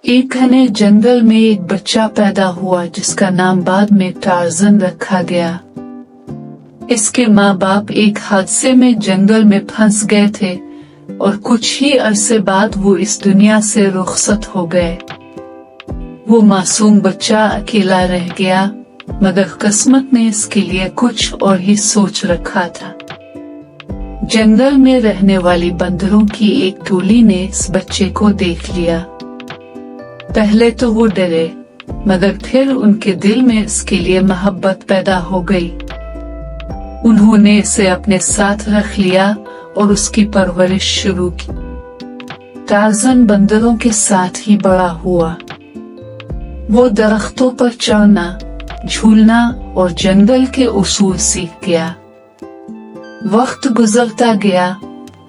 एक घने जंगल में एक बच्चा पैदा हुआ जिसका नाम बाद में टार्ज़न रखा गया। इसके माँ बाप एक हादसे में जंगल में फंस गए थे और कुछ ही अरसे बाद वो इस दुनिया से रुखसत हो गए। वो मासूम बच्चा अकेला रह गया, मगर किस्मत ने इसके लिए कुछ और ही सोच रखा था। जंगल में रहने वाली बंदरों की एक टोली ने इस बच्चे को देख लिया। पहले तो वो डरे, मगर फिर उनके दिल में इसके लिए मोहब्बत पैदा हो गई। उन्होंने इसे अपने साथ रख लिया और उसकी परवरिश शुरू की। टार्ज़न बंदरों के साथ ही बड़ा हुआ। वो दरख्तों पर चढ़ना, झूलना और जंगल के उसूल सीख गया। वक्त गुजरता गया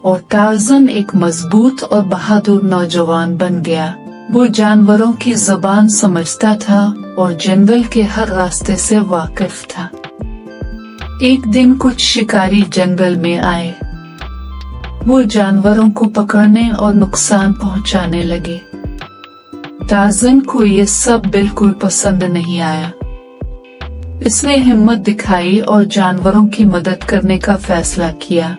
और टार्ज़न एक मजबूत और बहादुर नौजवान बन गया। वो जानवरों की जुबान समझता था और जंगल के हर रास्ते से वाकिफ था। एक दिन कुछ शिकारी जंगल में आए। वो जानवरों को पकड़ने और नुकसान पहुंचाने लगे। टार्ज़न को ये सब बिल्कुल पसंद नहीं आया। इसने हिम्मत दिखाई और जानवरों की मदद करने का फैसला किया।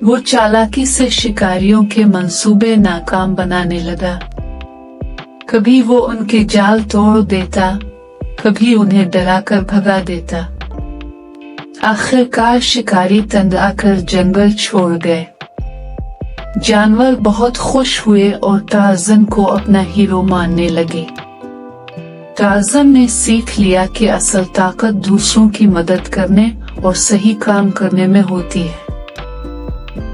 वो चालाकी से शिकारियों के मंसूबे नाकाम बनाने लगा। कभी वो उनके जाल तोड़ देता, कभी उन्हें डराकर भगा देता। आखिरकार शिकारी तंग आकर जंगल छोड़ गए। जानवर बहुत खुश हुए और टार्ज़न को अपना हीरो मानने लगे। टार्ज़न ने सीख लिया कि असल ताकत दूसरों की मदद करने और सही काम करने में होती है।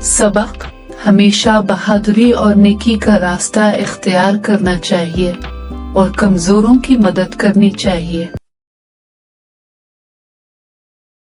सबक: हमेशा बहादुरी और नेकी का रास्ता इख्तियार करना चाहिए और कमजोरों की मदद करनी चाहिए।